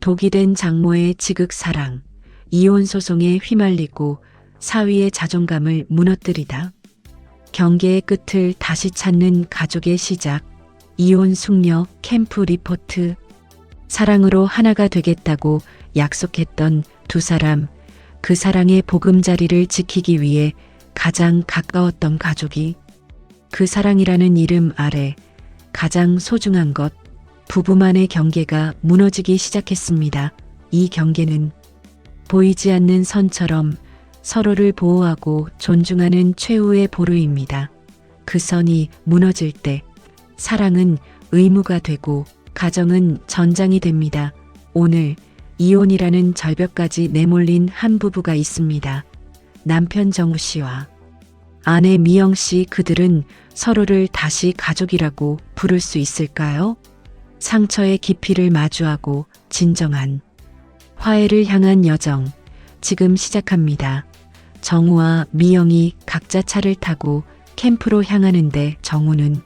독이 된 장모의 지극사랑, 이혼 소송에 휘말리고 사위의 자존감을 무너뜨리다. 경계의 끝을 다시 찾는 가족의 시작, 이혼 숙녀 캠프 리포트. 사랑으로 하나가 되겠다고 약속했던 두 사람, 그 사랑의 보금자리를 지키기 위해 가장 가까웠던 가족이 그 사랑이라는 이름 아래 가장 소중한 것, 부부만의 경계가 무너지기 시작했습니다. 이 경계는 보이지 않는 선처럼 서로를 보호하고 존중하는 최후의 보루입니다. 그 선이 무너질 때 사랑은 의무가 되고 가정은 전장이 됩니다. 오늘 이혼이라는 절벽까지 내몰린 한 부부가 있습니다. 남편 정우 씨와 아내 미영 씨, 그들은 서로를 다시 가족이라고 부를 수 있을까요? 상처의 깊이를 마주하고 진정한 화해를 향한 여정, 지금 시작합니다. 정우와 미영이 각자 차를 타고 캠프로 향하는데 정우는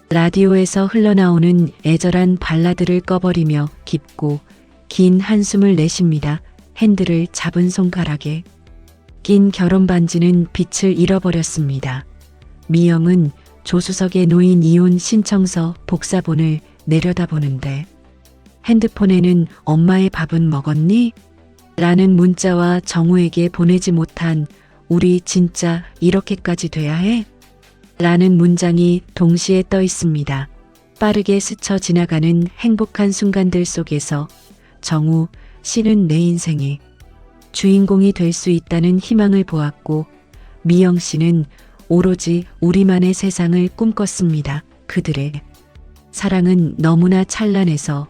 라디오에서 흘러나오는 애절한 발라드를 꺼버리며 깊고 긴 한숨을 내쉽니다. 핸들을 잡은 손가락에 낀 결혼 반지는 빛을 잃어버렸습니다. 미영은 조수석에 놓인 이혼 신청서 복사본을 내려다보는데 핸드폰에는 엄마의 밥은 먹었니? 라는 문자와 정우에게 보내지 못한 우리 진짜 이렇게까지 돼야 해? 라는 문장이 동시에 떠 있습니다. 빠르게 스쳐 지나가는 행복한 순간들 속에서 정우 씨는 내 인생의 주인공이 될 수 있다는 희망을 보았고, 미영 씨는 오로지 우리만의 세상을 꿈꿨습니다. 그들의 사랑은 너무나 찬란해서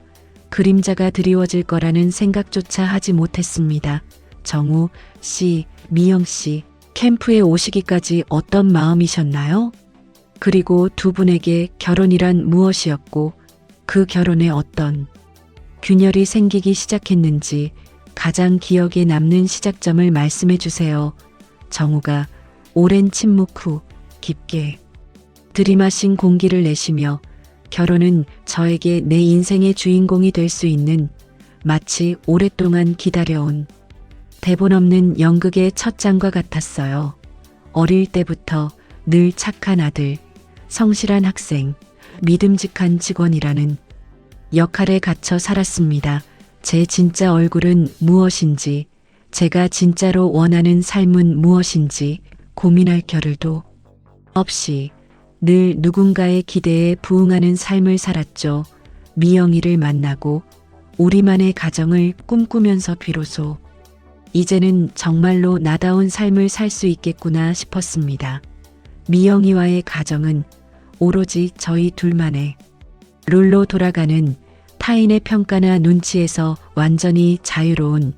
그림자가 드리워질 거라는 생각조차 하지 못했습니다. 정우 씨, 미영 씨, 캠프에 오시기까지 어떤 마음이셨나요? 그리고 두 분에게 결혼이란 무엇이었고, 그 결혼에 어떤 균열이 생기기 시작했는지 가장 기억에 남는 시작점을 말씀해 주세요. 정우가 오랜 침묵 후 깊게 들이마신 공기를 내쉬며, 결혼은 저에게 내 인생의 주인공이 될 수 있는 마치 오랫동안 기다려온 대본 없는 연극의 첫 장과 같았어요. 어릴 때부터 늘 착한 아들, 성실한 학생, 믿음직한 직원이라는 역할에 갇혀 살았습니다. 제 진짜 얼굴은 무엇인지, 제가 진짜로 원하는 삶은 무엇인지 고민할 겨를도 없이 늘 누군가의 기대에 부응하는 삶을 살았죠. 미영이를 만나고 우리만의 가정을 꿈꾸면서 비로소 이제는 정말로 나다운 삶을 살 수 있겠구나 싶었습니다. 미영이와의 가정은 오로지 저희 둘만의 룰로 돌아가는, 타인의 평가나 눈치에서 완전히 자유로운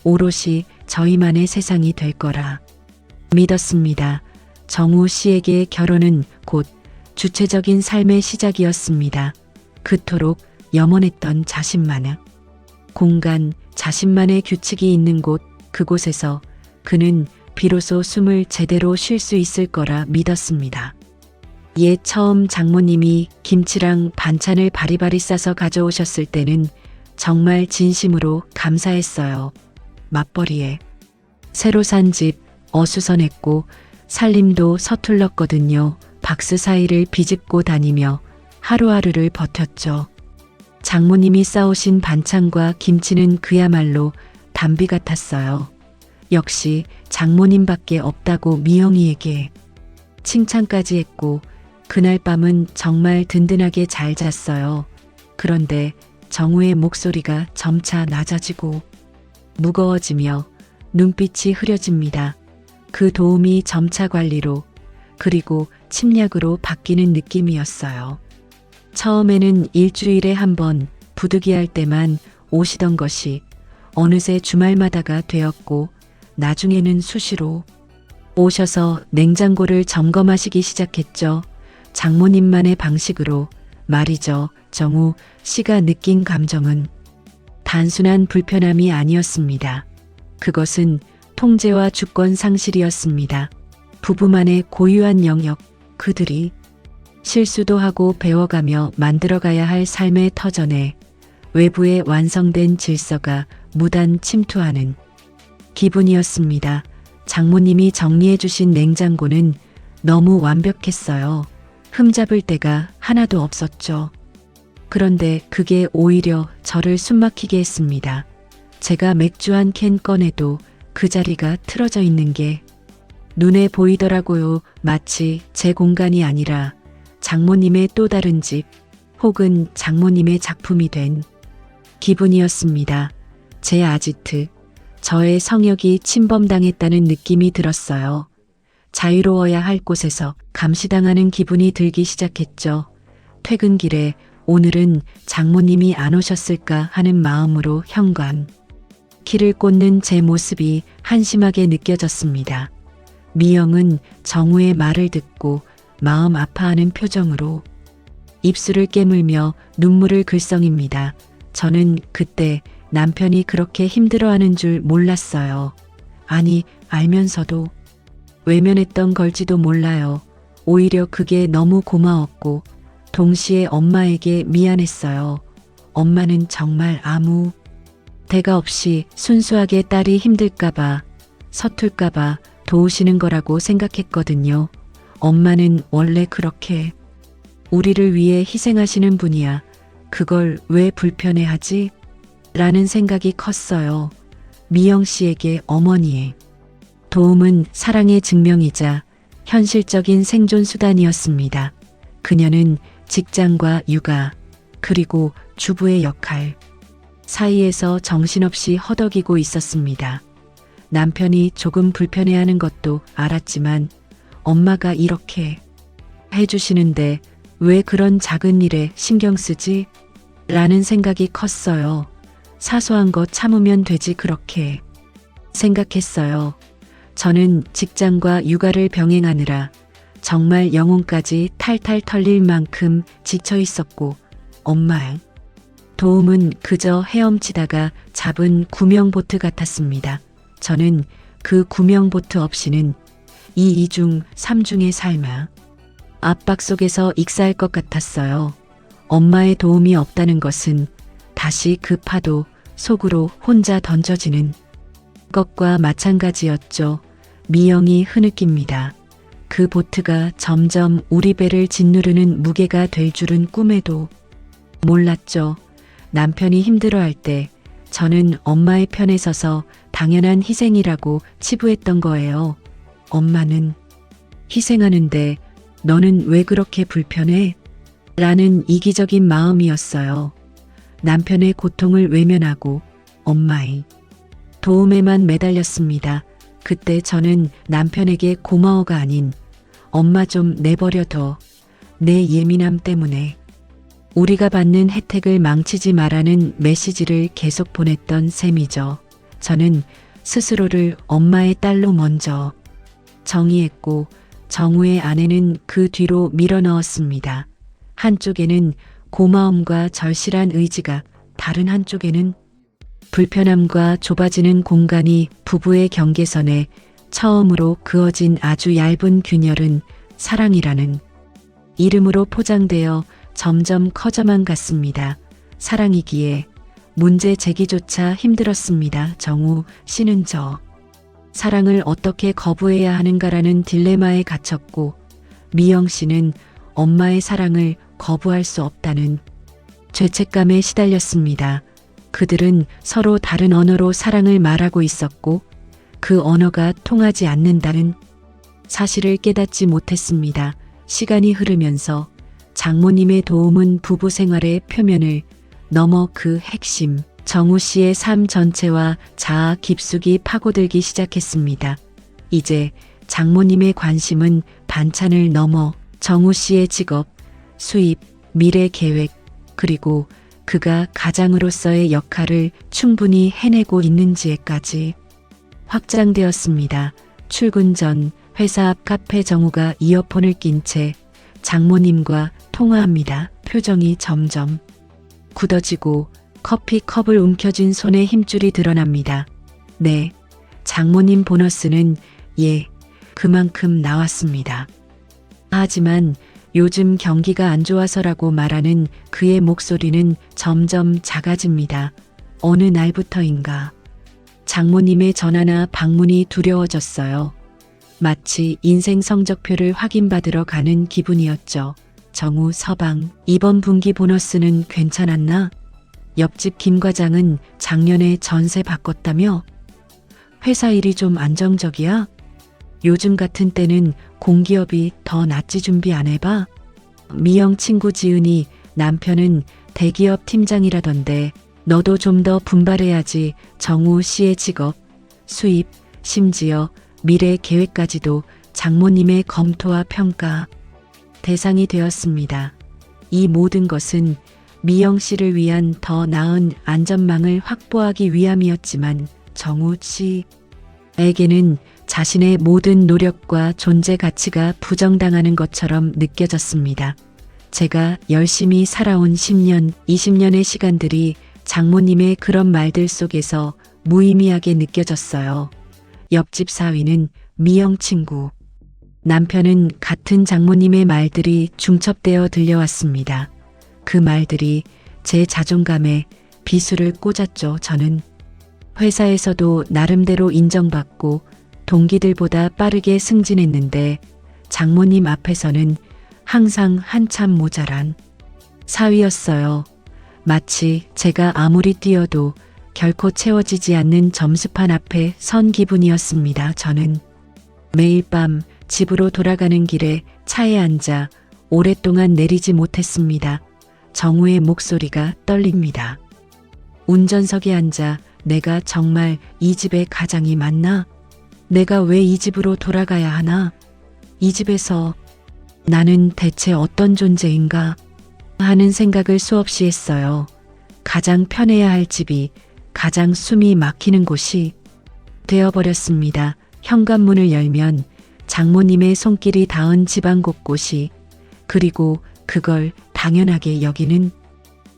오롯이 저희만의 세상이 될 거라 믿었습니다. 정우 씨에게 결혼은 곧 주체적인 삶의 시작이었습니다. 그토록 염원했던 자신만의 공간, 자신만의 규칙이 있는 곳, 그곳에서 그는 비로소 숨을 제대로 쉴 수 있을 거라 믿었습니다. 옛 처음 장모님이 김치랑 반찬을 바리바리 싸서 가져오셨을 때는 정말 진심으로 감사했어요. 맞벌이에 새로 산 집 어수선했고 살림도 서툴렀거든요. 박스 사이를 비집고 다니며 하루하루를 버텼죠. 장모님이 싸오신 반찬과 김치는 그야말로 단비 같았어요. 역시 장모님밖에 없다고 미영이에게 칭찬까지 했고, 그날 밤은 정말 든든하게 잘 잤어요. 그런데 정우의 목소리가 점차 낮아지고 무거워지며 눈빛이 흐려집니다. 그 도움이 점차 관리로, 그리고 침략으로 바뀌는 느낌이었어요. 처음에는 일주일에 한 번 부득이할 때만 오시던 것이 어느새 주말마다가 되었고, 나중에는 수시로 오셔서 냉장고를 점검하시기 시작했죠. 장모님만의 방식으로 말이죠. 정우 씨가 느낀 감정은 단순한 불편함이 아니었습니다. 그것은 통제와 주권 상실이었습니다. 부부만의 고유한 영역, 그들이 실수도 하고 배워가며 만들어가야 할 삶의 터전에 외부에 완성된 질서가 무단 침투하는 기분이었습니다. 장모님이 정리해 주신 냉장고는 너무 완벽했어요. 흠잡을 데가 하나도 없었죠. 그런데 그게 오히려 저를 숨막히게 했습니다. 제가 맥주 한 캔 꺼내도 그 자리가 틀어져 있는 게 눈에 보이더라고요. 마치 제 공간이 아니라 장모님의 또 다른 집 혹은 장모님의 작품이 된 기분이었습니다. 제 아지트, 저의 성역이 침범당했다는 느낌이 들었어요. 자유로워야 할 곳에서 감시당하는 기분이 들기 시작했죠. 퇴근길에 오늘은 장모님이 안 오셨을까 하는 마음으로 현관 길을 꽂는 제 모습이 한심하게 느껴졌습니다. 미영은 정우의 말을 듣고 마음 아파하는 표정으로 입술을 깨물며 눈물을 글썽입니다. 저는 그때 남편이 그렇게 힘들어하는 줄 몰랐어요. 아니, 알면서도 외면했던 걸지도 몰라요. 오히려 그게 너무 고마웠고 동시에 엄마에게 미안했어요. 엄마는 정말 아무 대가 없이 순수하게 딸이 힘들까봐, 서툴까봐 도우시는 거라고 생각했거든요. 엄마는 원래 그렇게 우리를 위해 희생하시는 분이야. 그걸 왜 불편해하지? 라는 생각이 컸어요. 미영 씨에게 어머니의 도움은 사랑의 증명이자 현실적인 생존 수단이었습니다. 그녀는 직장과 육아, 그리고 주부의 역할 사이에서 정신없이 허덕이고 있었습니다. 남편이 조금 불편해하는 것도 알았지만 엄마가 이렇게 해주시는데 왜 그런 작은 일에 신경 쓰지? 라는 생각이 컸어요. 사소한 거 참으면 되지 그렇게 생각했어요. 저는 직장과 육아를 병행하느라 정말 영혼까지 탈탈 털릴 만큼 지쳐 있었고 엄마의 도움은 그저 헤엄치다가 잡은 구명보트 같았습니다. 저는 그 구명보트 없이는 이 이중 삼중의 삶아 압박 속에서 익사할 것 같았어요. 엄마의 도움이 없다는 것은 다시 그 파도 속으로 혼자 던져지는 것과 마찬가지였죠. 미영이 흐느낍니다. 그 보트가 점점 우리 배를 짓누르는 무게가 될 줄은 꿈에도 몰랐죠. 남편이 힘들어할 때 저는 엄마의 편에 서서 당연한 희생이라고 치부했던 거예요. 엄마는 희생하는데 너는 왜 그렇게 불편해? 라는 이기적인 마음이었어요. 남편의 고통을 외면하고 엄마의 도움에만 매달렸습니다. 그때 저는 남편에게 고마워가 아닌 엄마 좀 내버려둬. 내 예민함 때문에 우리가 받는 혜택을 망치지 말라는 메시지를 계속 보냈던 셈이죠. 저는 스스로를 엄마의 딸로 먼저 정의했고 정우의 아내는 그 뒤로 밀어넣었습니다. 한쪽에는 고마움과 절실한 의지가, 다른 한쪽에는 불편함과 좁아지는 공간이 부부의 경계선에 처음으로 그어진 아주 얇은 균열은 사랑이라는 이름으로 포장되어 점점 커져만 갔습니다. 사랑이기에 문제 제기조차 힘들었습니다. 정우 씨는 저 사랑을 어떻게 거부해야 하는가라는 딜레마에 갇혔고 미영 씨는 엄마의 사랑을 거부할 수 없다는 죄책감에 시달렸습니다. 그들은 서로 다른 언어로 사랑을 말하고 있었고 그 언어가 통하지 않는다는 사실을 깨닫지 못했습니다. 시간이 흐르면서 장모님의 도움은 부부 생활의 표면을 넘어 그 핵심, 정우 씨의 삶 전체와 자아 깊숙이 파고들기 시작했습니다. 이제 장모님의 관심은 반찬을 넘어 정우 씨의 직업, 수입, 미래 계획, 그리고 그가 가장으로서의 역할을 충분히 해내고 있는지에까지 확장되었습니다. 출근 전 회사 앞 카페 정우가 이어폰을 낀 채 장모님과 통화합니다. 표정이 점점 굳어지고 커피 컵을 움켜쥔 손에 힘줄이 드러납니다. 네, 장모님 보너스는 그만큼 나왔습니다. 하지만 요즘 경기가 안 좋아서라고 말하는 그의 목소리는 점점 작아집니다. 어느 날부터인가 장모님의 전화나 방문이 두려워졌어요. 마치 인생 성적표를 확인받으러 가는 기분이었죠. 정우, 서방, 이번 분기 보너스는 괜찮았나? 옆집 김 과장은 작년에 전세 바꿨다며? 회사 일이 좀 안정적이야? 요즘 같은 때는 공기업이 더 낫지 준비 안 해봐? 미영 친구 지은이 남편은 대기업 팀장이라던데 너도 좀 더 분발해야지. 정우 씨의 직업, 수입, 심지어 미래 계획까지도 장모님의 검토와 평가 대상이 되었습니다. 이 모든 것은 미영 씨를 위한 더 나은 안전망을 확보하기 위함이었지만 정우 씨에게는 자신의 모든 노력과 존재 가치가 부정당하는 것처럼 느껴졌습니다. 제가 열심히 살아온 10년, 20년의 시간들이 장모님의 그런 말들 속에서 무의미하게 느껴졌어요. 옆집 사위는 미영 친구, 남편은 같은 장모님의 말들이 중첩되어 들려왔습니다. 그 말들이 제 자존감에 비수를 꽂았죠. 저는 회사에서도 나름대로 인정받고 동기들보다 빠르게 승진했는데 장모님 앞에서는 항상 한참 모자란 사위였어요. 마치 제가 아무리 뛰어도 결코 채워지지 않는 점수판 앞에 선 기분이었습니다. 저는 매일 밤 집으로 돌아가는 길에 차에 앉아 오랫동안 내리지 못했습니다. 정우의 목소리가 떨립니다. 운전석에 앉아 내가 정말 이 집의 가장이 맞나? 내가 왜 이 집으로 돌아가야 하나? 이 집에서 나는 대체 어떤 존재인가? 하는 생각을 수없이 했어요. 가장 편해야 할 집이 가장 숨이 막히는 곳이 되어버렸습니다. 현관문을 열면 장모님의 손길이 닿은 집안 곳곳이, 그리고 그걸 당연하게 여기는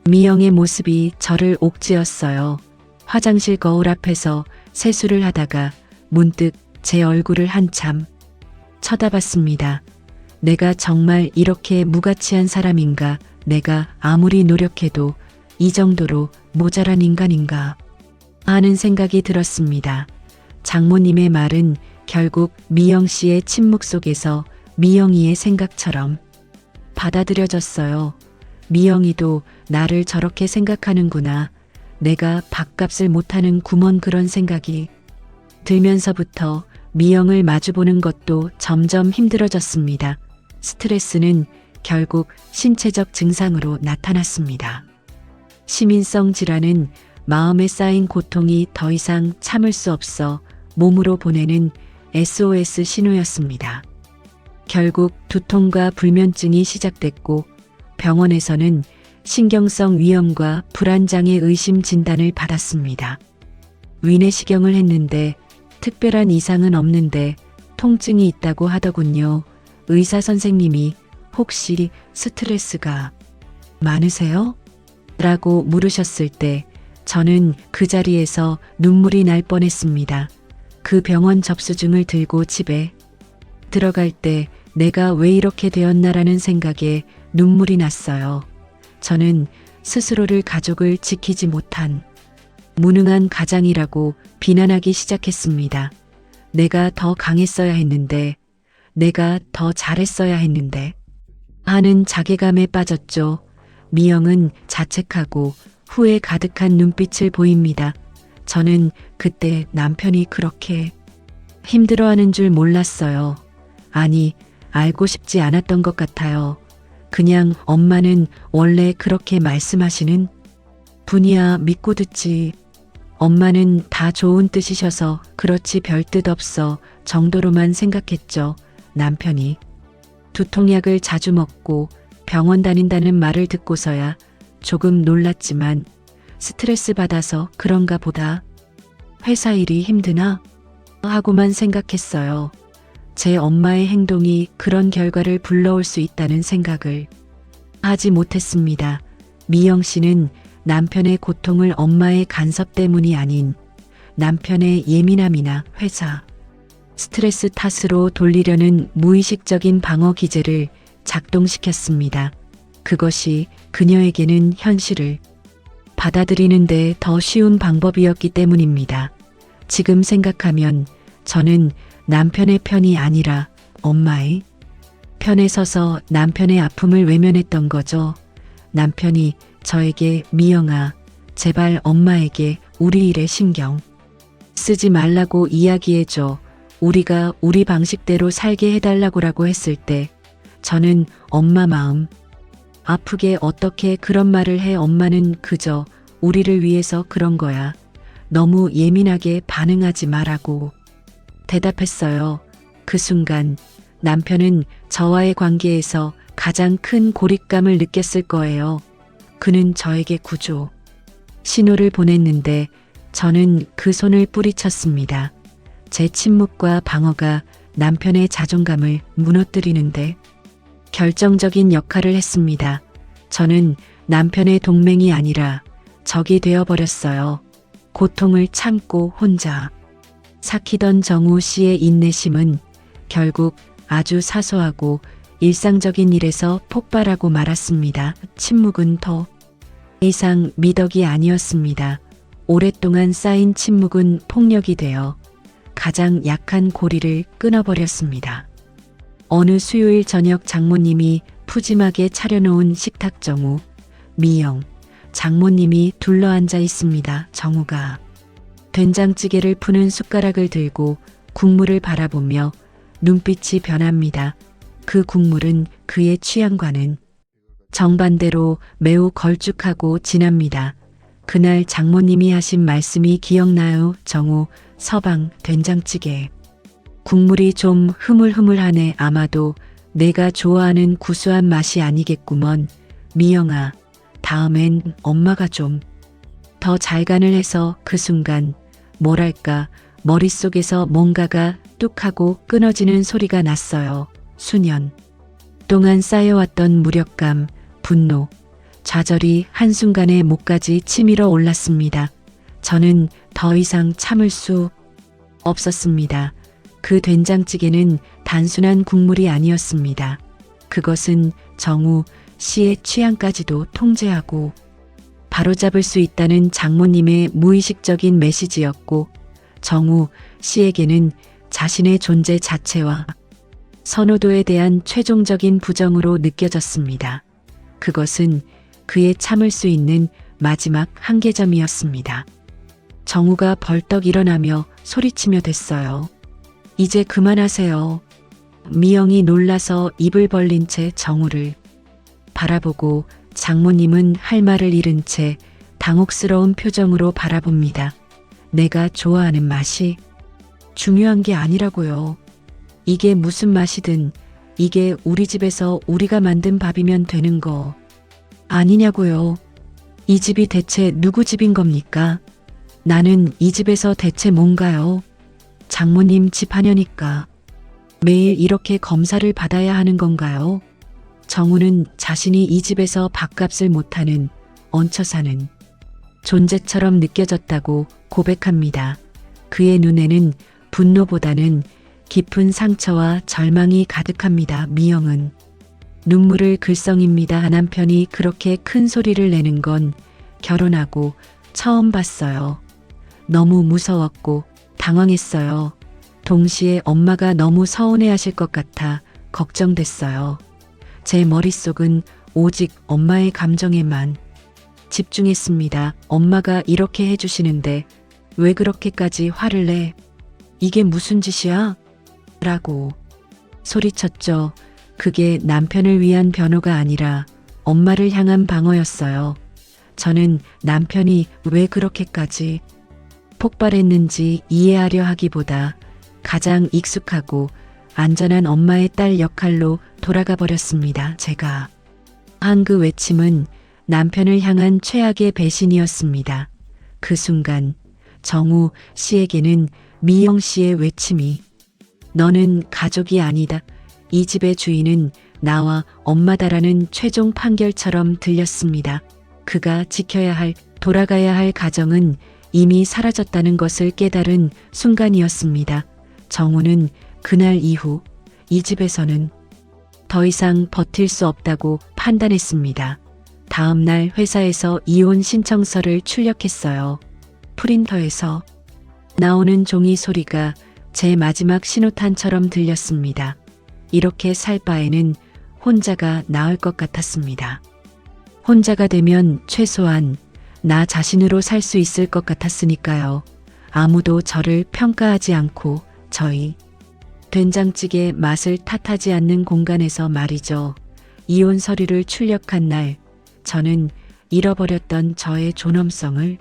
미영의 모습이 저를 옥죄었어요. 화장실 거울 앞에서 세수를 하다가 문득 제 얼굴을 한참 쳐다봤습니다. 내가 정말 이렇게 무가치한 사람인가? 내가 아무리 노력해도 이 정도로 모자란 인간인가? 하는 생각이 들었습니다. 장모님의 말은 결국 미영 씨의 침묵 속에서 미영이의 생각처럼 받아들여졌어요. 미영이도 나를 저렇게 생각하는구나. 내가 밥값을 못하는 구먼 그런 생각이 들면서부터 미영을 마주보는 것도 점점 힘들어졌습니다. 스트레스는 결국 신체적 증상으로 나타났습니다. 시민성 질환은 마음에 쌓인 고통이 더 이상 참을 수 없어 몸으로 보내는 SOS 신호였습니다. 결국 두통과 불면증이 시작됐고 병원에서는 신경성 위염과 불안장애 의심 진단을 받았습니다. 위내시경을 했는데 특별한 이상은 없는데 통증이 있다고 하더군요. 의사 선생님이 혹시 스트레스가 많으세요? 라고 물으셨을 때 저는 그 자리에서 눈물이 날 뻔했습니다. 그 병원 접수증을 들고 집에 들어갈 때 내가 왜 이렇게 되었나라는 생각에 눈물이 났어요. 저는 스스로를 가족을 지키지 못한 무능한 가장이라고 비난하기 시작했습니다. 내가 더 강했어야 했는데, 내가 더 잘했어야 했는데 하는 자괴감에 빠졌죠. 미영은 자책하고 후회 가득한 눈빛을 보입니다. 저는 그때 남편이 그렇게 힘들어하는 줄 몰랐어요. 아니, 알고 싶지 않았던 것 같아요. 그냥 엄마는 원래 그렇게 말씀하시는 분이야 믿고 듣지. 엄마는 다 좋은 뜻이셔서 그렇지 별 뜻 없어 정도로만 생각했죠. 남편이 두통약을 자주 먹고 병원 다닌다는 말을 듣고서야 조금 놀랐지만 스트레스 받아서 그런가 보다. 회사 일이 힘드나? 하고만 생각했어요. 제 엄마의 행동이 그런 결과를 불러올 수 있다는 생각을 하지 못했습니다. 미영 씨는 남편의 고통을 엄마의 간섭 때문이 아닌 남편의 예민함이나 회사 스트레스 탓으로 돌리려는 무의식적인 방어 기제를 작동시켰습니다. 그것이 그녀에게는 현실을 받아들이는데 더 쉬운 방법이었기 때문입니다. 지금 생각하면 저는 남편의 편이 아니라 엄마의 편에 서서 남편의 아픔을 외면했던 거죠. 남편이 저에게 미영아, 제발 엄마에게 우리 일에 신경 쓰지 말라고 이야기해줘. 우리가 우리 방식대로 살게 해달라고라고 했을 때 저는 엄마 마음 아프게 어떻게 그런 말을 해. 엄마는 그저 우리를 위해서 그런 거야. 너무 예민하게 반응하지 말라고 대답했어요. 그 순간 남편은 저와의 관계에서 가장 큰 고립감을 느꼈을 거예요. 그는 저에게 구조 신호를 보냈는데 저는 그 손을 뿌리쳤습니다. 제 침묵과 방어가 남편의 자존감을 무너뜨리는데 결정적인 역할을 했습니다. 저는 남편의 동맹이 아니라 적이 되어버렸어요. 고통을 참고 혼자 삭히던 정우 씨의 인내심은 결국 아주 사소하고 일상적인 일에서 폭발하고 말았습니다. 침묵은 더 이상 미덕이 아니었습니다. 오랫동안 쌓인 침묵은 폭력이 되어 가장 약한 고리를 끊어버렸습니다. 어느 수요일 저녁 장모님이 푸짐하게 차려놓은 식탁. 정우, 미영, 장모님이 둘러앉아 있습니다. 정우가 된장찌개를 푸는 숟가락을 들고 국물을 바라보며 눈빛이 변합니다. 그 국물은 그의 취향과는 정반대로 매우 걸쭉하고 진합니다. 그날 장모님이 하신 말씀이 기억나요? 정우, 서방 된장찌개 국물이 좀 흐물흐물하네. 아마도 내가 좋아하는 구수한 맛이 아니겠구먼. 미영아, 다음엔 엄마가 좀 더 잘 간을 해서. 그 순간 뭐랄까 머릿속에서 뭔가가 뚝 하고 끊어지는 소리가 났어요. 수년 동안 쌓여왔던 무력감, 분노, 좌절이 한순간에 목까지 치밀어 올랐습니다. 저는 더 이상 참을 수 없었습니다. 그 된장찌개는 단순한 국물이 아니었습니다. 그것은 정우 씨의 취향까지도 통제하고 바로잡을 수 있다는 장모님의 무의식적인 메시지였고, 정우 씨에게는 자신의 존재 자체와 선호도에 대한 최종적인 부정으로 느껴졌습니다. 그것은 그의 참을 수 있는 마지막 한계점이었습니다. 정우가 벌떡 일어나며 소리치며 댔어요. 이제 그만하세요. 미영이 놀라서 입을 벌린 채 정우를 바라보고 장모님은 할 말을 잃은 채 당혹스러운 표정으로 바라봅니다. 내가 좋아하는 맛이 중요한 게 아니라고요. 이게 무슨 맛이든 이게 우리 집에서 우리가 만든 밥이면 되는 거 아니냐고요. 이 집이 대체 누구 집인 겁니까? 나는 이 집에서 대체 뭔가요? 장모님 집 하냐니까 매일 이렇게 검사를 받아야 하는 건가요? 정우는 자신이 이 집에서 밥값을 못하는 얹혀 사는 존재처럼 느껴졌다고 고백합니다. 그의 눈에는 분노보다는 깊은 상처와 절망이 가득합니다. 미영은 눈물을 글썽입니다. 남편이 그렇게 큰 소리를 내는 건 결혼하고 처음 봤어요. 너무 무서웠고 당황했어요. 동시에 엄마가 너무 서운해하실 것 같아 걱정됐어요. 제 머릿속은 오직 엄마의 감정에만 집중했습니다. 엄마가 이렇게 해주시는데 왜 그렇게까지 화를 내? 이게 무슨 짓이야? 라고 소리쳤죠. 그게 남편을 위한 변호가 아니라 엄마를 향한 방어였어요. 저는 남편이 왜 그렇게까지 폭발했는지 이해하려 하기보다 가장 익숙하고 안전한 엄마의 딸 역할로 돌아가 버렸습니다. 제가 한 그 외침은 남편을 향한 최악의 배신이었습니다. 그 순간 정우 씨에게는 미영 씨의 외침이 너는 가족이 아니다. 이 집의 주인은 나와 엄마다라는 최종 판결처럼 들렸습니다. 그가 지켜야 할, 돌아가야 할 가정은 이미 사라졌다는 것을 깨달은 순간이었습니다. 정우는 그날 이후 이 집에서는 더 이상 버틸 수 없다고 판단했습니다. 다음 날 회사에서 이혼 신청서를 출력했어요. 프린터에서 나오는 종이 소리가 제 마지막 신호탄처럼 들렸습니다. 이렇게 살 바에는 혼자가 나을 것 같았습니다. 혼자가 되면 최소한 나 자신으로 살 수 있을 것 같았으니까요. 아무도 저를 평가하지 않고 저희 된장찌개 맛을 탓하지 않는 공간에서 말이죠. 이혼 서류를 출력한 날, 저는 잃어버렸던 저의 존엄성을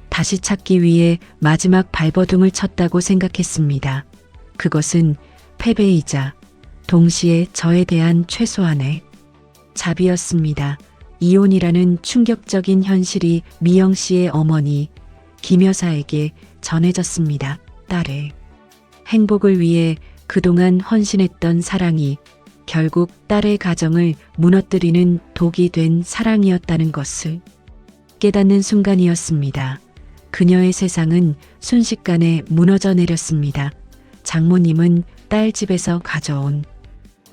다시 찾기 위해 마지막 발버둥을 쳤다고 생각했습니다. 그것은 패배이자 동시에 저에 대한 최소한의 자비였습니다. 이혼이라는 충격적인 현실이 미영 씨의 어머니 김 여사에게 전해졌습니다. 딸의 행복을 위해 그동안 헌신했던 사랑이 결국 딸의 가정을 무너뜨리는 독이 된 사랑이었다는 것을 깨닫는 순간이었습니다. 그녀의 세상은 순식간에 무너져 내렸습니다. 장모님은 딸 집에서 가져온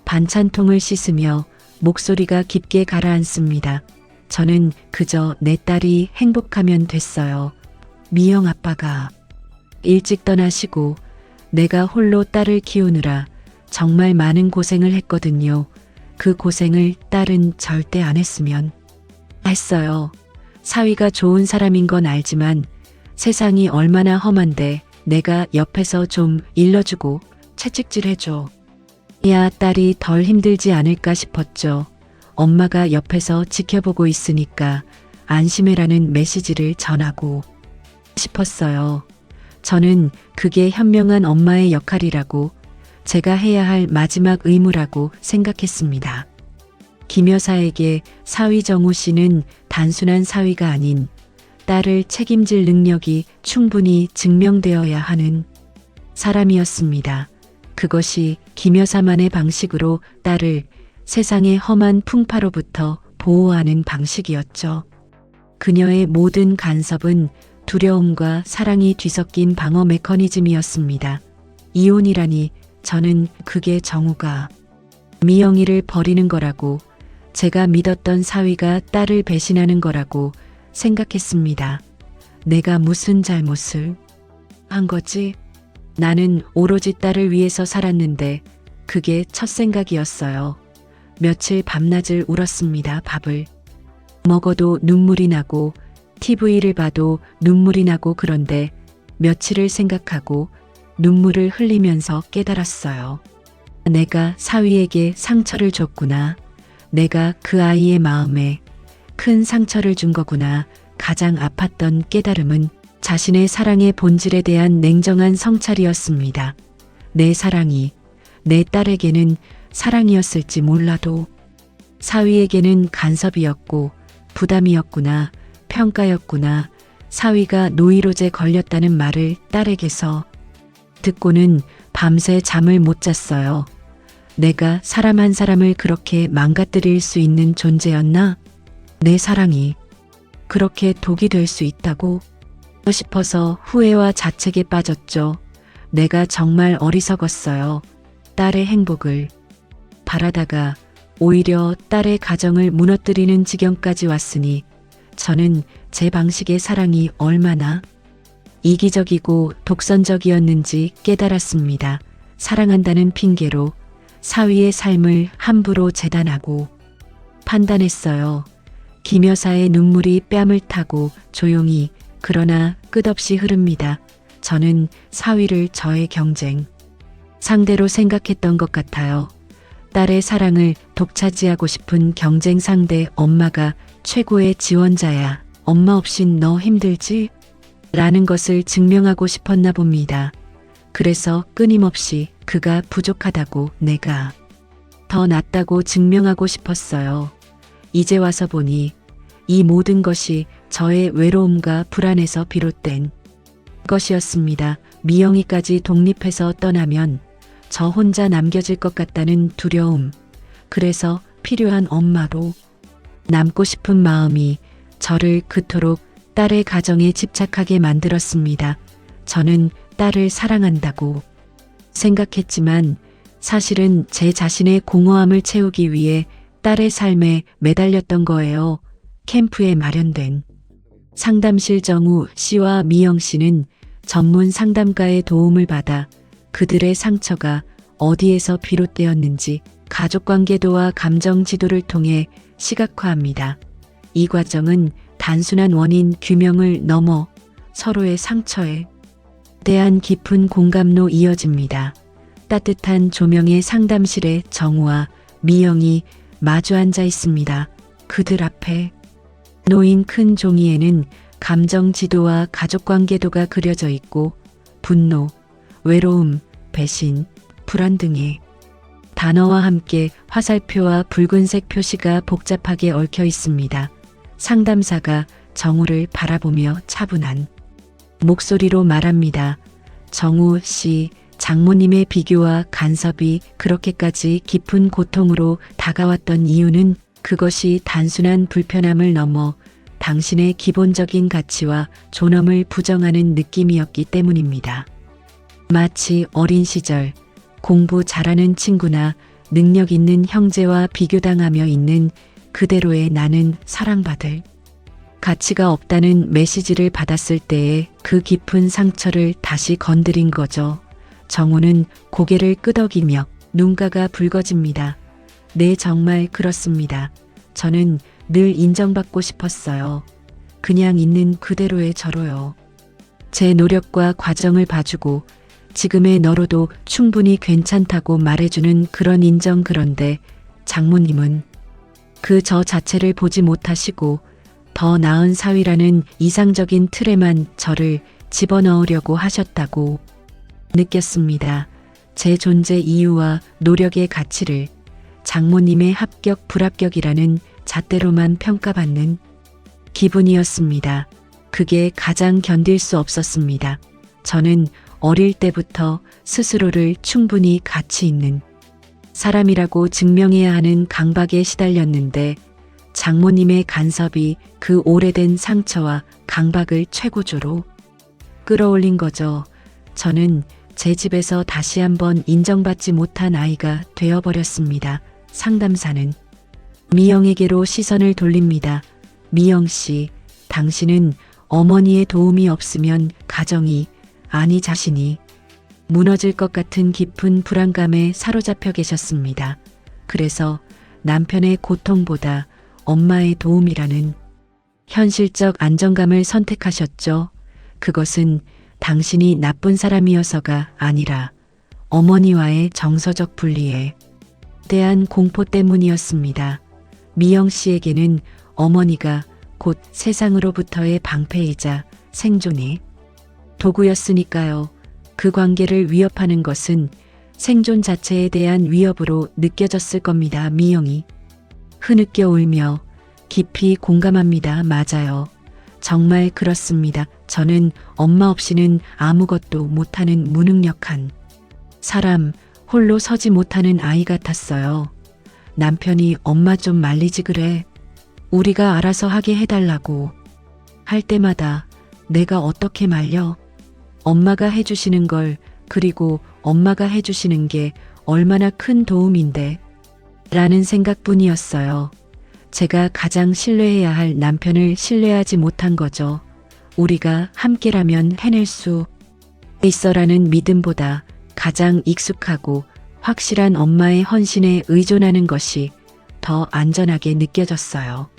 반찬통을 씻으며 목소리가 깊게 가라앉습니다. 저는 그저 내 딸이 행복하면 됐어요. 미영 아빠가 일찍 떠나시고 내가 홀로 딸을 키우느라 정말 많은 고생을 했거든요. 그 고생을 딸은 절대 안 했으면 했어요. 사위가 좋은 사람인 건 알지만 세상이 얼마나 험한데 내가 옆에서 좀 일러주고 채찍질 해줘. 야, 딸이 덜 힘들지 않을까 싶었죠. 엄마가 옆에서 지켜보고 있으니까 안심해라는 메시지를 전하고 싶었어요. 저는 그게 현명한 엄마의 역할이라고, 제가 해야 할 마지막 의무라고 생각했습니다. 김 여사에게 사위 정우 씨는 단순한 사위가 아닌 딸을 책임질 능력이 충분히 증명되어야 하는 사람이었습니다. 그것이 김 여사만의 방식으로 딸을 세상의 험한 풍파로부터 보호하는 방식이었죠. 그녀의 모든 간섭은 두려움과 사랑이 뒤섞인 방어 메커니즘이었습니다. 이혼이라니 저는 그게 정우가 미영이를 버리는 거라고, 제가 믿었던 사위가 딸을 배신하는 거라고 생각했습니다. 내가 무슨 잘못을 한 거지? 나는 오로지 딸을 위해서 살았는데 그게 첫 생각이었어요. 며칠 밤낮을 울었습니다. 밥을 먹어도 눈물이 나고 TV를 봐도 눈물이 나고, 그런데 며칠을 생각하고 눈물을 흘리면서 깨달았어요. 내가 사위에게 상처를 줬구나. 내가 그 아이의 마음에 큰 상처를 준 거구나. 가장 아팠던 깨달음은 자신의 사랑의 본질에 대한 냉정한 성찰이었습니다. 내 사랑이 내 딸에게는 사랑이었을지 몰라도 사위에게는 간섭이었고 부담이었구나, 평가였구나. 사위가 노이로제 걸렸다는 말을 딸에게서 듣고는 밤새 잠을 못 잤어요. 내가 사람 한 사람을 그렇게 망가뜨릴 수 있는 존재였나? 내 사랑이 그렇게 독이 될 수 있다고 싶어서 후회와 자책에 빠졌죠. 내가 정말 어리석었어요. 딸의 행복을 바라다가 오히려 딸의 가정을 무너뜨리는 지경까지 왔으니 저는 제 방식의 사랑이 얼마나 이기적이고 독선적이었는지 깨달았습니다. 사랑한다는 핑계로 사위의 삶을 함부로 재단하고 판단했어요. 김 여사의 눈물이 뺨을 타고 조용히 그러나 끝없이 흐릅니다. 저는 사위를 저의 경쟁 상대로 생각했던 것 같아요. 딸의 사랑을 독차지하고 싶은 경쟁 상대. 엄마가 최고의 지원자야. 엄마 없인 너 힘들지? 라는 것을 증명하고 싶었나 봅니다. 그래서 끊임없이 그가 부족하다고, 내가 더 낫다고 증명하고 싶었어요. 이제 와서 보니 이 모든 것이 저의 외로움과 불안에서 비롯된 것이었습니다. 미영이까지 독립해서 떠나면 저 혼자 남겨질 것 같다는 두려움. 그래서 필요한 엄마로 남고 싶은 마음이 저를 그토록 딸의 가정에 집착하게 만들었습니다. 저는 딸을 사랑한다고 생각했지만 사실은 제 자신의 공허함을 채우기 위해 딸의 삶에 매달렸던 거예요. 캠프에 마련된 상담실 정우 씨와 미영 씨는 전문 상담가의 도움을 받아 그들의 상처가 어디에서 비롯되었는지 가족관계도와 감정 지도를 통해 시각화합니다. 이 과정은 단순한 원인 규명을 넘어 서로의 상처에 대한 깊은 공감로 이어집니다. 따뜻한 조명의 상담실에 정우와 미영이 마주 앉아 있습니다. 그들 앞에 놓인 큰 종이에는 감정 지도와 가족관계도가 그려져 있고 분노, 외로움, 배신, 불안 등의 단어와 함께 화살표와 붉은색 표시가 복잡하게 얽혀 있습니다. 상담사가 정우를 바라보며 차분한 목소리로 말합니다. 정우 씨, 장모님의 비교와 간섭이 그렇게까지 깊은 고통으로 다가왔던 이유는 그것이 단순한 불편함을 넘어 당신의 기본적인 가치와 존엄을 부정하는 느낌이었기 때문입니다. 마치 어린 시절 공부 잘하는 친구나 능력 있는 형제와 비교당하며 있는 그대로의 나는 사랑받을 가치가 없다는 메시지를 받았을 때의 그 깊은 상처를 다시 건드린 거죠. 정우는 고개를 끄덕이며 눈가가 붉어집니다. 네, 정말 그렇습니다. 저는 늘 인정받고 싶었어요. 그냥 있는 그대로의 저로요. 제 노력과 과정을 봐주고 지금의 너로도 충분히 괜찮다고 말해주는 그런 인정. 그런데 장모님은 그 저 자체를 보지 못하시고 더 나은 사위라는 이상적인 틀에만 저를 집어넣으려고 하셨다고 느꼈습니다. 제 존재 이유와 노력의 가치를 장모님의 합격, 불합격이라는 잣대로만 평가받는 기분이었습니다. 그게 가장 견딜 수 없었습니다. 저는 어릴 때부터 스스로를 충분히 가치 있는 사람이라고 증명해야 하는 강박에 시달렸는데 장모님의 간섭이 그 오래된 상처와 강박을 최고조로 끌어올린 거죠. 저는 제 집에서 다시 한번 인정받지 못한 아이가 되어버렸습니다. 상담사는 미영에게로 시선을 돌립니다. 미영 씨, 당신은 어머니의 도움이 없으면 가정이, 아니 자신이 무너질 것 같은 깊은 불안감에 사로잡혀 계셨습니다. 그래서 남편의 고통보다 엄마의 도움이라는 현실적 안정감을 선택하셨죠. 그것은 당신이 나쁜 사람이어서가 아니라 어머니와의 정서적 분리에 대한 공포 때문이었습니다. 미영 씨에게는 어머니가 곧 세상으로부터의 방패이자 생존의 도구였으니까요. 그 관계를 위협하는 것은 생존 자체에 대한 위협으로 느껴졌을 겁니다. 미영이 흐느껴 울며 깊이 공감합니다. 맞아요. 정말 그렇습니다. 저는 엄마 없이는 아무것도 못하는 무능력한 사람, 홀로 서지 못하는 아이 같았어요. 남편이 엄마 좀 말리지 그래. 우리가 알아서 하게 해달라고 할 때마다 내가 어떻게 말려? 엄마가 해주시는 걸, 그리고 엄마가 해주시는 게 얼마나 큰 도움인데 라는 생각뿐이었어요. 제가 가장 신뢰해야 할 남편을 신뢰하지 못한 거죠. 우리가 함께라면 해낼 수 있어라는 믿음보다 가장 익숙하고 확실한 엄마의 헌신에 의존하는 것이 더 안전하게 느껴졌어요.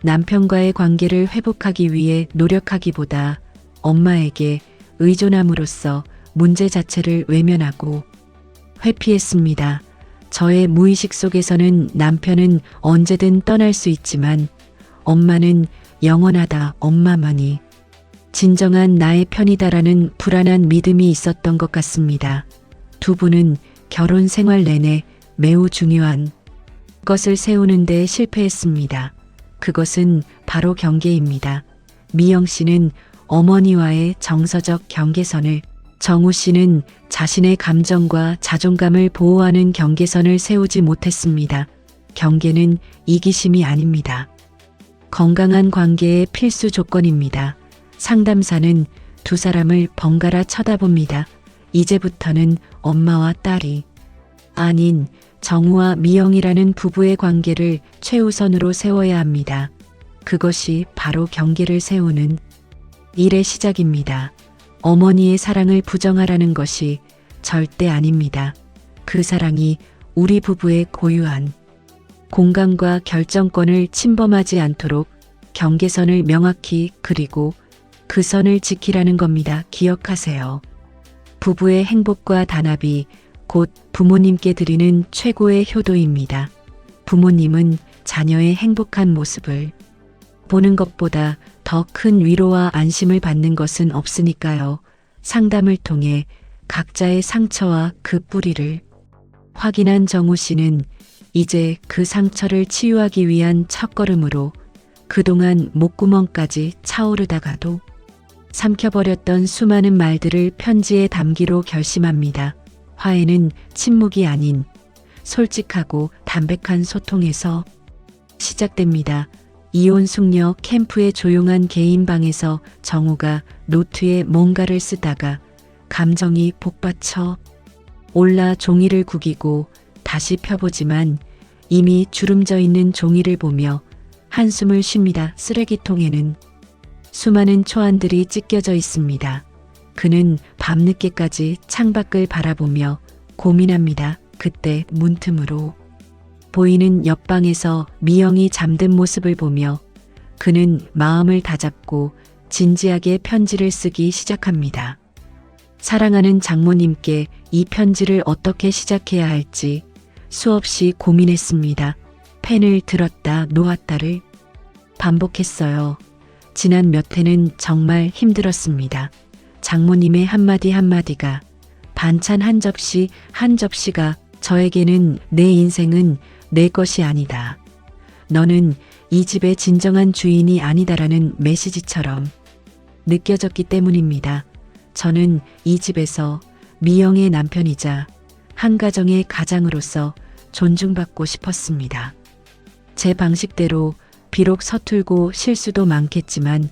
남편과의 관계를 회복하기 위해 노력하기보다 엄마에게 의존함으로써 문제 자체를 외면하고 회피했습니다. 저의 무의식 속에서는 남편은 언제든 떠날 수 있지만 엄마는 영원하다, 엄마만이 진정한 나의 편이다라는 불안한 믿음이 있었던 것 같습니다. 두 분은 결혼 생활 내내 매우 중요한 것을 세우는 데 실패했습니다. 그것은 바로 경계입니다. 미영 씨는 어머니와의 정서적 경계선을, 정우 씨는 자신의 감정과 자존감을 보호하는 경계선을 세우지 못했습니다. 경계는 이기심이 아닙니다. 건강한 관계의 필수 조건입니다. 상담사는 두 사람을 번갈아 쳐다봅니다. 이제부터는 엄마와 딸이 아닌 정우와 미영이라는 부부의 관계를 최우선으로 세워야 합니다. 그것이 바로 경계를 세우는 일의 시작입니다. 어머니의 사랑을 부정하라는 것이 절대 아닙니다. 그 사랑이 우리 부부의 고유한 공간과 결정권을 침범하지 않도록 경계선을 명확히 그리고 그 선을 지키라는 겁니다. 기억하세요. 부부의 행복과 단합이 곧 부모님께 드리는 최고의 효도입니다. 부모님은 자녀의 행복한 모습을 보는 것보다 더 큰 위로와 안심을 받는 것은 없으니까요. 상담을 통해 각자의 상처와 그 뿌리를 확인한 정우 씨는 이제 그 상처를 치유하기 위한 첫걸음으로 그동안 목구멍까지 차오르다가도 삼켜버렸던 수많은 말들을 편지에 담기로 결심합니다. 화해는 침묵이 아닌 솔직하고 담백한 소통에서 시작됩니다. 이혼 숙녀 캠프의 조용한 개인 방에서 정우가 노트에 뭔가를 쓰다가 감정이 복받쳐 올라 종이를 구기고 다시 펴보지만 이미 주름져 있는 종이를 보며 한숨을 쉽니다. 쓰레기통에는 수많은 초안들이 찢겨져 있습니다. 그는 밤늦게까지 창밖을 바라보며 고민합니다. 그때 문틈으로 보이는 옆방에서 미영이 잠든 모습을 보며 그는 마음을 다잡고 진지하게 편지를 쓰기 시작합니다. 사랑하는 장모님께 이 편지를 어떻게 시작해야 할지 수없이 고민했습니다. 펜을 들었다 놓았다를 반복했어요. 지난 몇 해는 정말 힘들었습니다. 장모님의 한마디 한마디가 반찬 한 접시 한 접시가 저에게는 내 인생은 내 것이 아니다. 너는 이 집의 진정한 주인이 아니다라는 메시지처럼 느껴졌기 때문입니다. 저는 이 집에서 미영의 남편이자 한 가정의 가장으로서 존중받고 싶었습니다. 제 방식대로 비록 서툴고 실수도 많겠지만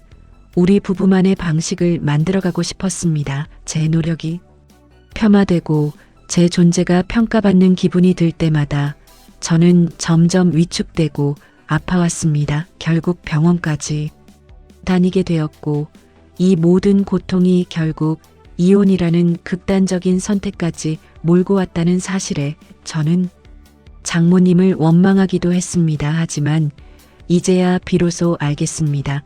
우리 부부만의 방식을 만들어가고 싶었습니다. 제 노력이 폄하되고 제 존재가 평가받는 기분이 들 때마다 저는 점점 위축되고 아파왔습니다. 결국 병원까지 다니게 되었고 이 모든 고통이 결국 이혼이라는 극단적인 선택까지 몰고 왔다는 사실에 저는 장모님을 원망하기도 했습니다. 하지만 이제야 비로소 알겠습니다.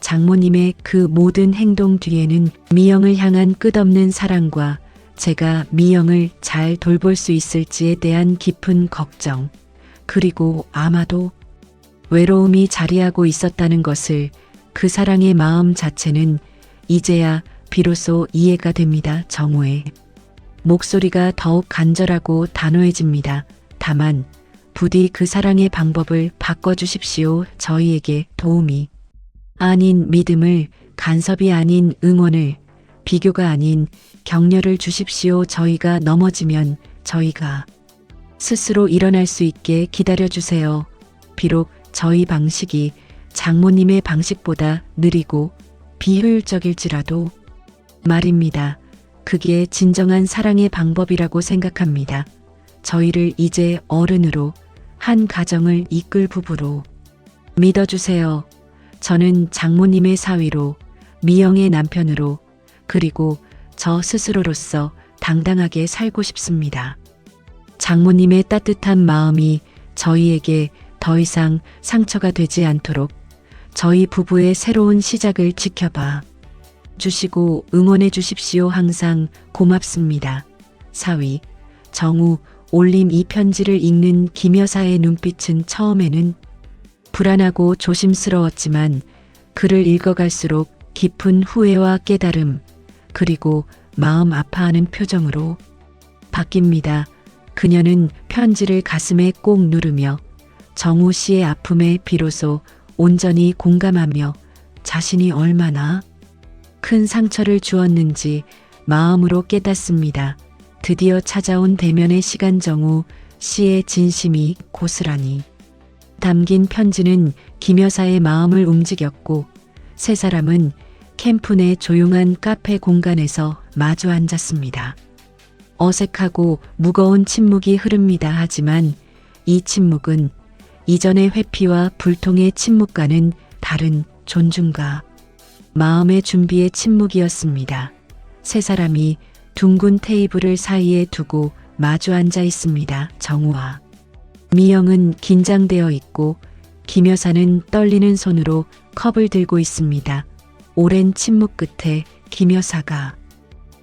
장모님의 그 모든 행동 뒤에는 미영을 향한 끝없는 사랑과 제가 미영을 잘 돌볼 수 있을지에 대한 깊은 걱정, 그리고 아마도 외로움이 자리하고 있었다는 것을 그 사랑의 마음 자체는 이제야 비로소 이해가 됩니다. 정우의 목소리가 더욱 간절하고 단호해집니다. 다만 부디 그 사랑의 방법을 바꿔주십시오. 저희에게 도움이 아닌 믿음을, 간섭이 아닌 응원을, 비교가 아닌 격려를 주십시오. 저희가 넘어지면 저희가 스스로 일어날 수 있게 기다려주세요. 비록 저희 방식이 장모님의 방식보다 느리고 비효율적일지라도 말입니다. 그게 진정한 사랑의 방법이라고 생각합니다. 저희를 이제 어른으로, 한 가정을 이끌 부부로 믿어주세요. 저는 장모님의 사위로, 미영의 남편으로, 그리고 저 스스로로서 당당하게 살고 싶습니다. 장모님의 따뜻한 마음이 저희에게 더 이상 상처가 되지 않도록 저희 부부의 새로운 시작을 지켜봐 주시고 응원해 주십시오. 항상 고맙습니다. 사위 정우. 올림. 이 편지를 읽는 김 여사의 눈빛은 처음에는 불안하고 조심스러웠지만 글을 읽어갈수록 깊은 후회와 깨달음, 그리고 마음 아파하는 표정으로 바뀝니다. 그녀는 편지를 가슴에 꼭 누르며 정우 씨의 아픔에 비로소 온전히 공감하며 자신이 얼마나 큰 상처를 주었는지 마음으로 깨닫습니다. 드디어 찾아온 대면의 시간. 정우 씨의 진심이 고스란히 담긴 편지는 김 여사의 마음을 움직였고 세 사람은 캠프 내 조용한 카페 공간에서 마주 앉았습니다. 어색하고 무거운 침묵이 흐릅니다. 하지만 이 침묵은 이전의 회피와 불통의 침묵과는 다른 존중과 마음의 준비의 침묵이었습니다. 세 사람이 둥근 테이블을 사이에 두고 마주 앉아 있습니다. 정우와 미영은 긴장되어 있고 김 여사는 떨리는 손으로 컵을 들고 있습니다. 오랜 침묵 끝에 김 여사가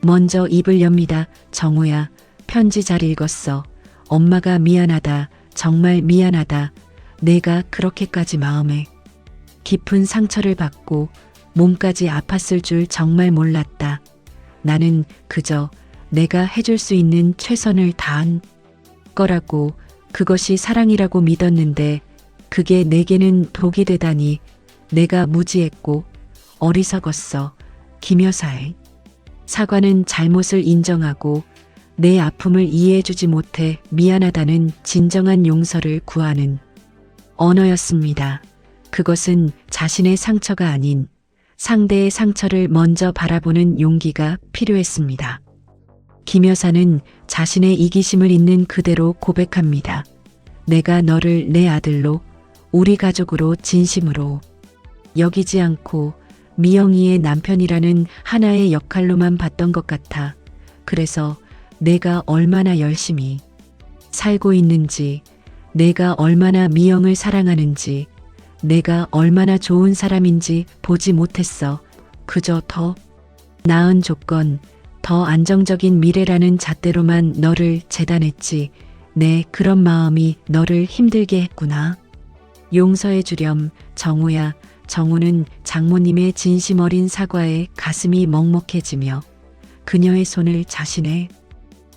먼저 입을 엽니다. 정우야, 편지 잘 읽었어. 엄마가 미안하다. 정말 미안하다. 내가 그렇게까지 마음에 깊은 상처를 받고 몸까지 아팠을 줄 정말 몰랐다. 나는 그저 내가 해줄 수 있는 최선을 다한 거라고, 그것이 사랑이라고 믿었는데 그게 내게는 독이 되다니 내가 무지했고 어리석었어. 김 여사의 사과는 잘못을 인정하고 내 아픔을 이해해주지 못해 미안하다는 진정한 용서를 구하는 언어였습니다. 그것은 자신의 상처가 아닌 상대의 상처를 먼저 바라보는 용기가 필요했습니다. 김 여사는 자신의 이기심을 있는 그대로 고백합니다. 내가 너를 내 아들로, 우리 가족으로 진심으로 여기지 않고 미영이의 남편이라는 하나의 역할로만 봤던 것 같아. 그래서 내가 얼마나 열심히 살고 있는지, 내가 얼마나 미영을 사랑하는지, 내가 얼마나 좋은 사람인지 보지 못했어. 그저 더 나은 조건, 더 안정적인 미래라는 잣대로만 너를 재단했지. 내 그런 마음이 너를 힘들게 했구나. 용서해 주렴, 정우야. 정우는 장모님의 진심 어린 사과에 가슴이 먹먹해지며 그녀의 손을 자신의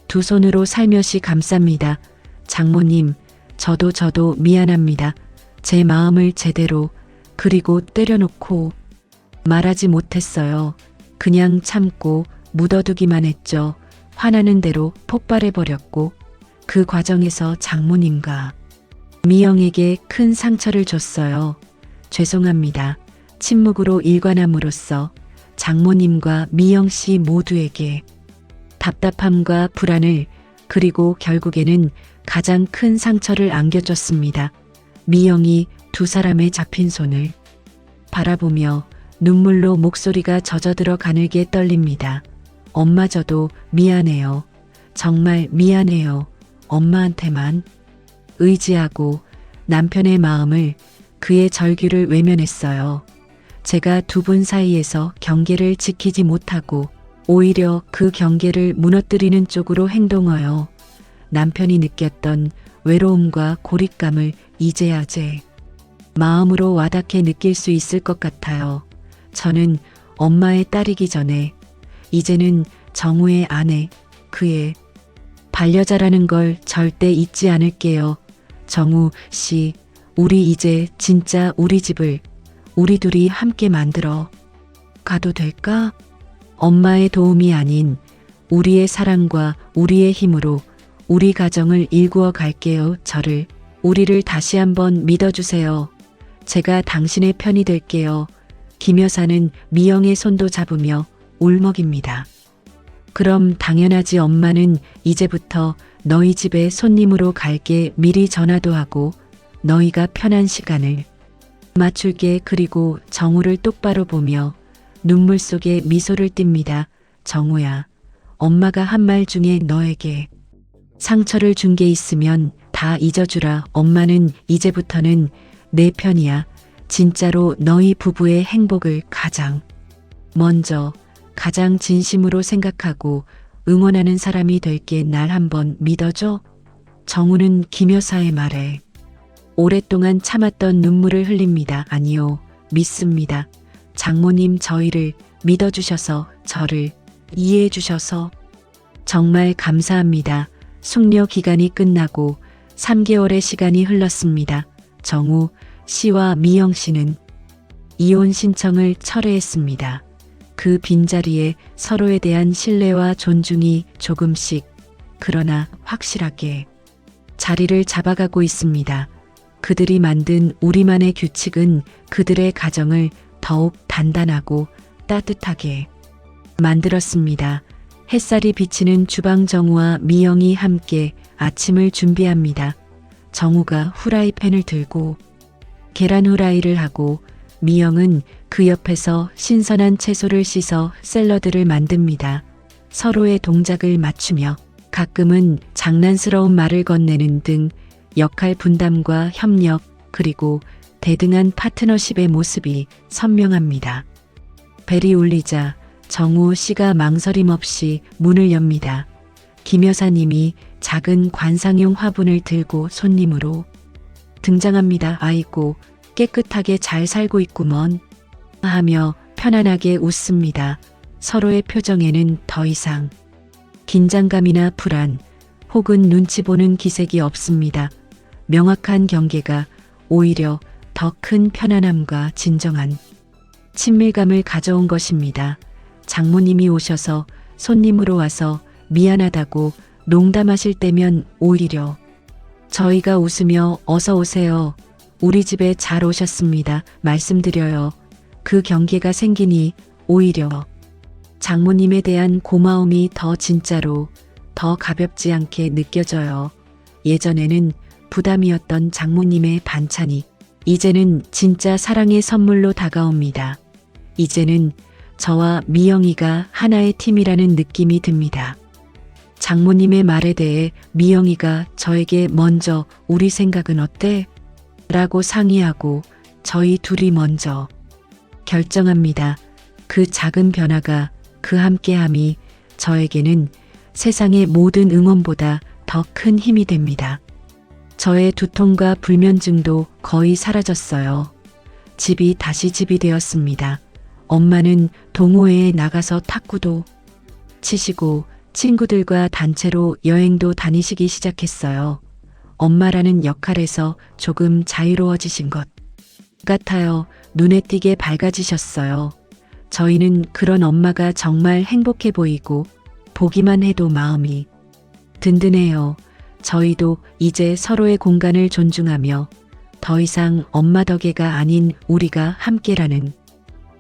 두 손으로 살며시 감쌉니다. 장모님, 저도 미안합니다. 제 마음을 제대로, 그리고 때려놓고 말하지 못했어요. 그냥 참고 묻어두기만 했죠. 화나는 대로 폭발해버렸고 그 과정에서 장모님과 미영에게 큰 상처를 줬어요. 죄송합니다. 침묵으로 일관함으로써 장모님과 미영 씨 모두에게 답답함과 불안을, 그리고 결국에는 가장 큰 상처를 안겨줬습니다. 미영이 두 사람의 잡힌 손을 바라보며 눈물로 목소리가 젖어들어 가늘게 떨립니다. 엄마, 저도 미안해요. 정말 미안해요. 엄마한테만 의지하고 남편의 마음을, 그의 절규를 외면했어요. 제가 두 분 사이에서 경계를 지키지 못하고 오히려 그 경계를 무너뜨리는 쪽으로 행동하여 남편이 느꼈던 외로움과 고립감을 이제야 제 마음으로 와닿게 느낄 수 있을 것 같아요. 저는 엄마의 딸이기 전에 이제는 정우의 아내, 그의 반려자라는 걸 절대 잊지 않을게요. 정우 씨, 우리 이제 진짜 우리 집을 우리 둘이 함께 만들어 가도 될까? 엄마의 도움이 아닌 우리의 사랑과 우리의 힘으로 우리 가정을 일구어 갈게요. 우리를 다시 한번 믿어주세요. 제가 당신의 편이 될게요. 김 여사는 미영의 손도 잡으며 울먹입니다. 그럼 당연하지. 엄마는 이제부터 너희 집에 손님으로 갈게. 미리 전화도 하고 너희가 편한 시간을 맞출게. 그리고 정우를 똑바로 보며 눈물 속에 미소를 띱니다. 정우야, 엄마가 한 말 중에 너에게 상처를 준 게 있으면 다 잊어주라. 엄마는 이제부터는 내 편이야. 진짜로 너희 부부의 행복을 가장 먼저, 가장 진심으로 생각하고 응원하는 사람이 될게. 날 한번 믿어줘. 정우는 김 여사의 말에 오랫동안 참았던 눈물을 흘립니다. 아니요, 믿습니다. 장모님, 저희를 믿어주셔서, 저를 이해해주셔서 정말 감사합니다. 숙려 기간이 끝나고 3개월의 시간이 흘렀습니다. 정우 씨와 미영 씨는 이혼 신청을 철회했습니다. 그 빈자리에 서로에 대한 신뢰와 존중이 조금씩, 그러나 확실하게 자리를 잡아가고 있습니다. 그들이 만든 우리만의 규칙은 그들의 가정을 더욱 단단하고 따뜻하게 만들었습니다. 햇살이 비치는 주방 정우와 미영이 함께 아침을 준비합니다. 정우가 후라이팬을 들고 계란 후라이를 하고 미영은 그 옆에서 신선한 채소를 씻어 샐러드를 만듭니다. 서로의 동작을 맞추며 가끔은 장난스러운 말을 건네는 등 역할 분담과 협력 그리고 대등한 파트너십의 모습이 선명합니다. 벨이 울리자 정우 씨가 망설임 없이 문을 엽니다. 김 여사님이 작은 관상용 화분을 들고 손님으로 등장합니다. 아이고, 깨끗하게 잘 살고 있구먼 하며 편안하게 웃습니다. 서로의 표정에는 더 이상 긴장감이나 불안 혹은 눈치 보는 기색이 없습니다. 명확한 경계가 오히려 더 큰 편안함과 진정한 친밀감을 가져온 것입니다. 장모님이 오셔서 손님으로 와서 미안하다고 농담하실 때면 오히려 저희가 웃으며 어서 오세요. 우리 집에 잘 오셨습니다. 말씀드려요. 그 경계가 생기니 오히려 장모님에 대한 고마움이 더 진짜로 더 가볍지 않게 느껴져요. 예전에는 부담이었던 장모님의 반찬이 이제는 진짜 사랑의 선물로 다가옵니다. 이제는 저와 미영이가 하나의 팀이라는 느낌이 듭니다. 장모님의 말에 대해 미영이가 저에게 먼저 우리 생각은 어때? 라고 상의하고 저희 둘이 먼저 결정합니다. 그 작은 변화가 그 함께함이 저에게는 세상의 모든 응원보다 더 큰 힘이 됩니다. 저의 두통과 불면증도 거의 사라졌어요. 집이 다시 집이 되었습니다. 엄마는 동호회에 나가서 탁구도 치시고 친구들과 단체로 여행도 다니시기 시작했어요. 엄마라는 역할에서 조금 자유로워지신 것 같아요. 눈에 띄게 밝아지셨어요. 저희는 그런 엄마가 정말 행복해 보이고 보기만 해도 마음이 든든해요. 저희도 이제 서로의 공간을 존중하며 더 이상 엄마 덕에가 아닌 우리가 함께라는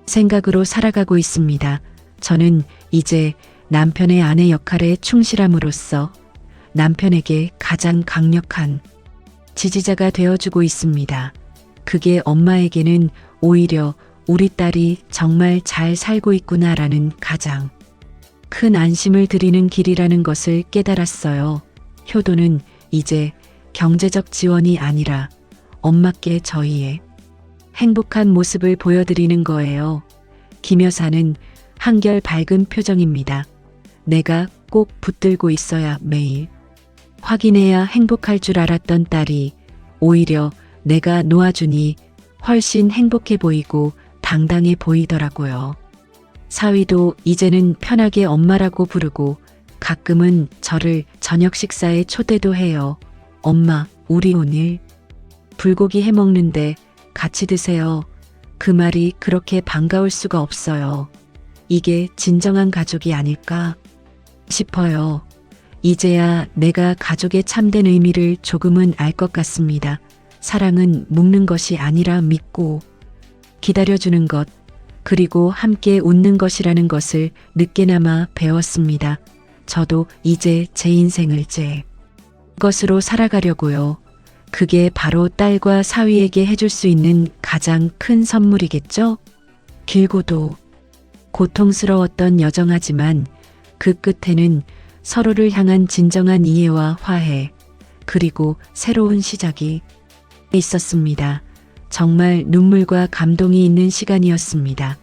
생각으로 살아가고 있습니다. 저는 이제 남편의 아내 역할에 충실함으로써 남편에게 가장 강력한 지지자가 되어주고 있습니다. 그게 엄마에게는 오히려 우리 딸이 정말 잘 살고 있구나라는 가장 큰 안심을 드리는 길이라는 것을 깨달았어요. 효도는 이제 경제적 지원이 아니라 엄마께 저희의 행복한 모습을 보여드리는 거예요. 김 여사는 한결 밝은 표정입니다. 내가 꼭 붙들고 있어야 매일 확인해야 행복할 줄 알았던 딸이 오히려 내가 놓아주니 훨씬 행복해 보이고 당당해 보이더라고요. 사위도 이제는 편하게 엄마라고 부르고 가끔은 저를 저녁 식사에 초대도 해요. 엄마, 우리 오늘 불고기 해 먹는데 같이 드세요. 그 말이 그렇게 반가울 수가 없어요. 이게 진정한 가족이 아닐까 싶어요. 이제야 내가 가족의 참된 의미를 조금은 알 것 같습니다. 사랑은 묶는 것이 아니라 믿고 기다려주는 것, 그리고 함께 웃는 것이라는 것을 늦게나마 배웠습니다. 저도 이제 제 인생을 제 것으로 살아가려고요. 그게 바로 딸과 사위에게 해줄 수 있는 가장 큰 선물이겠죠? 길고도 고통스러웠던 여정하지만 그 끝에는 서로를 향한 진정한 이해와 화해, 그리고 새로운 시작이 있었습니다. 정말 눈물과 감동이 있는 시간이었습니다.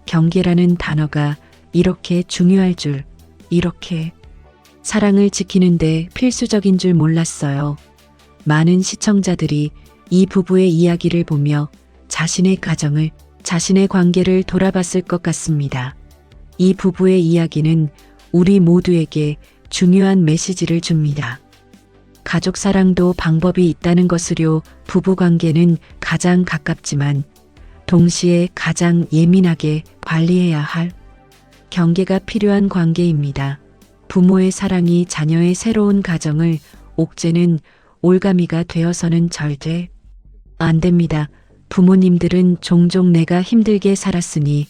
경계라는 단어가 이렇게 중요할 줄, 이렇게 사랑을 지키는데 필수적인 줄 몰랐어요. 많은 시청자들이 이 부부의 이야기를 보며 자신의 가정을, 자신의 관계를 돌아봤을 것 같습니다. 이 부부의 이야기는 우리 모두에게 중요한 메시지를 줍니다. 가족 사랑도 방법이 있다는 것으로 부부 관계는 가장 가깝지만 동시에 가장 예민하게 관리해야 할 경계가 필요한 관계입니다. 부모의 사랑이 자녀의 새로운 가정을 옥죄는 올가미가 되어서는 절대 안 됩니다. 부모님들은 종종 내가 힘들게 살았으니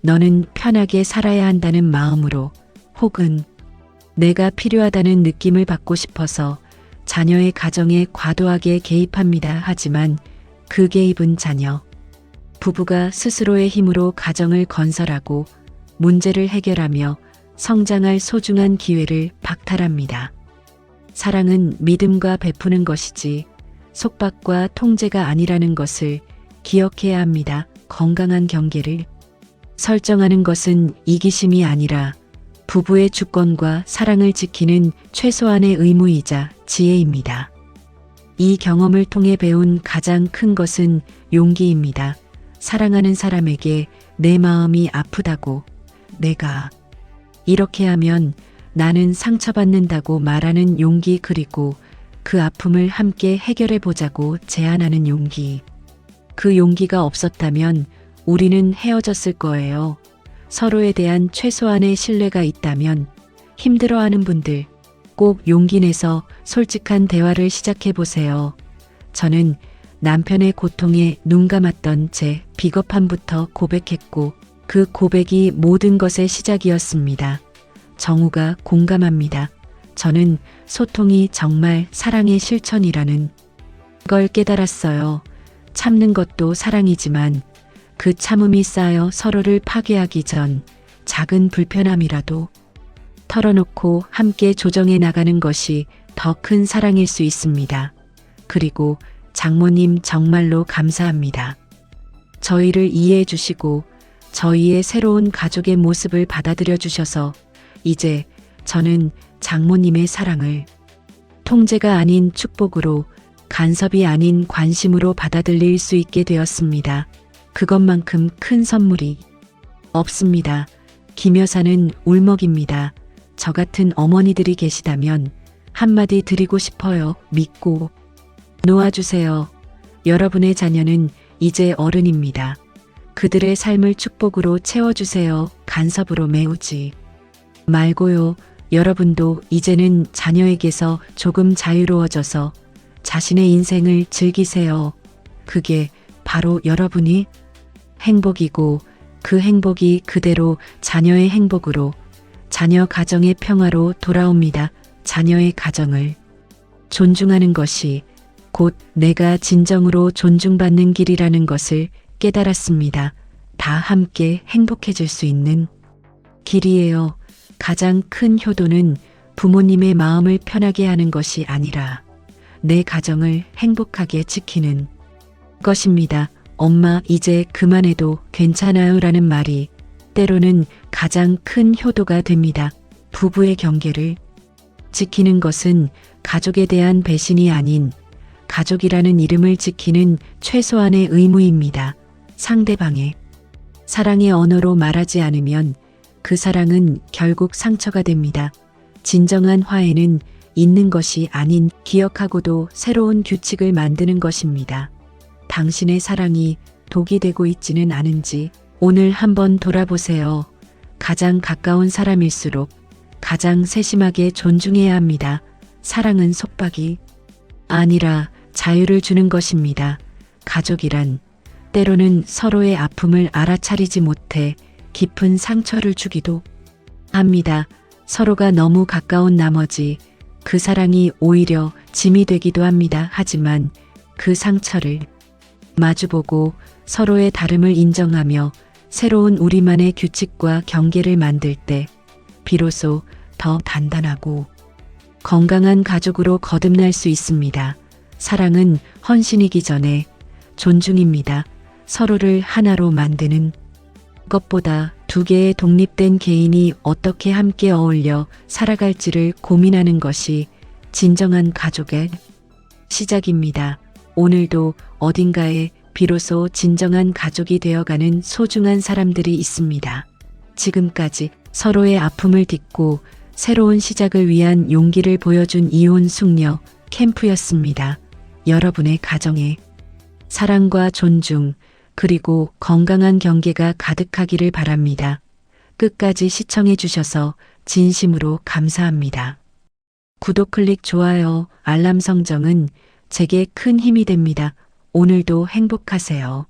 너는 편하게 살아야 한다는 마음으로 혹은 내가 필요하다는 느낌을 받고 싶어서 자녀의 가정에 과도하게 개입합니다. 하지만 그 개입은 자녀, 부부가 스스로의 힘으로 가정을 건설하고 문제를 해결하며 성장할 소중한 기회를 박탈합니다. 사랑은 믿음과 베푸는 것이지 속박과 통제가 아니라는 것을 기억해야 합니다. 건강한 경계를 설정하는 것은 이기심이 아니라 부부의 주권과 사랑을 지키는 최소한의 의무이자 지혜입니다. 이 경험을 통해 배운 가장 큰 것은 용기입니다. 사랑하는 사람에게 내 마음이 아프다고, 내가 이렇게 하면 나는 상처받는다고 말하는 용기, 그리고 그 아픔을 함께 해결해 보자고 제안하는 용기. 그 용기가 없었다면 우리는 헤어졌을 거예요. 서로에 대한 최소한의 신뢰가 있다면 힘들어하는 분들 꼭 용기 내서 솔직한 대화를 시작해 보세요. 저는 남편의 고통에 눈 감았던 제 비겁함부터 고백했고 그 고백이 모든 것의 시작이었습니다. 정우가 공감합니다. 저는 소통이 정말 사랑의 실천이라는 걸 깨달았어요. 참는 것도 사랑이지만 그 참음이 쌓여 서로를 파괴하기 전 작은 불편함이라도 털어놓고 함께 조정해 나가는 것이 더 큰 사랑일 수 있습니다. 그리고 장모님 정말로 감사합니다. 저희를 이해해 주시고 저희의 새로운 가족의 모습을 받아들여 주셔서 이제 저는 장모님의 사랑을 통제가 아닌 축복으로, 간섭이 아닌 관심으로 받아들일 수 있게 되었습니다. 그것만큼 큰 선물이 없습니다. 김 여사는 울먹입니다. 저 같은 어머니들이 계시다면 한마디 드리고 싶어요. 믿고 놓아주세요. 여러분의 자녀는 이제 어른입니다. 그들의 삶을 축복으로 채워주세요. 간섭으로 메우지 말고요. 여러분도 이제는 자녀에게서 조금 자유로워져서 자신의 인생을 즐기세요. 그게 바로 여러분이 행복이고 그 행복이 그대로 자녀의 행복으로, 자녀 가정의 평화로 돌아옵니다. 자녀의 가정을 존중하는 것이 곧 내가 진정으로 존중받는 길이라는 것을 깨달았습니다. 다 함께 행복해질 수 있는 길이에요. 가장 큰 효도는 부모님의 마음을 편하게 하는 것이 아니라 내 가정을 행복하게 지키는 것입니다. 엄마, 이제 그만해도 괜찮아요 라는 말이 때로는 가장 큰 효도가 됩니다. 부부의 경계를 지키는 것은 가족에 대한 배신이 아닌 가족이라는 이름을 지키는 최소한의 의무입니다. 상대방의 사랑의 언어로 말하지 않으면 그 사랑은 결국 상처가 됩니다. 진정한 화해는 있는 것이 아닌 기억하고도 새로운 규칙을 만드는 것입니다. 당신의 사랑이 독이 되고 있지는 않은지 오늘 한번 돌아보세요. 가장 가까운 사람일수록 가장 세심하게 존중해야 합니다. 사랑은 속박이 아니라 자유를 주는 것입니다. 가족이란 때로는 서로의 아픔을 알아차리지 못해 깊은 상처를 주기도 합니다. 서로가 너무 가까운 나머지 그 사랑이 오히려 짐이 되기도 합니다. 하지만 그 상처를 마주보고 서로의 다름을 인정하며 새로운 우리만의 규칙과 경계를 만들 때 비로소 더 단단하고 건강한 가족으로 거듭날 수 있습니다. 사랑은 헌신이기 전에 존중입니다. 서로를 하나로 만드는 것보다 두 개의 독립된 개인이 어떻게 함께 어울려 살아갈지를 고민하는 것이 진정한 가족의 시작입니다. 오늘도 어딘가에 비로소 진정한 가족이 되어가는 소중한 사람들이 있습니다. 지금까지 서로의 아픔을 딛고 새로운 시작을 위한 용기를 보여준 이혼 숙녀 캠프였습니다. 여러분의 가정에 사랑과 존중 그리고 건강한 경계가 가득하기를 바랍니다. 끝까지 시청해 주셔서 진심으로 감사합니다. 구독, 클릭, 좋아요, 알람 설정은 제게 큰 힘이 됩니다. 오늘도 행복하세요.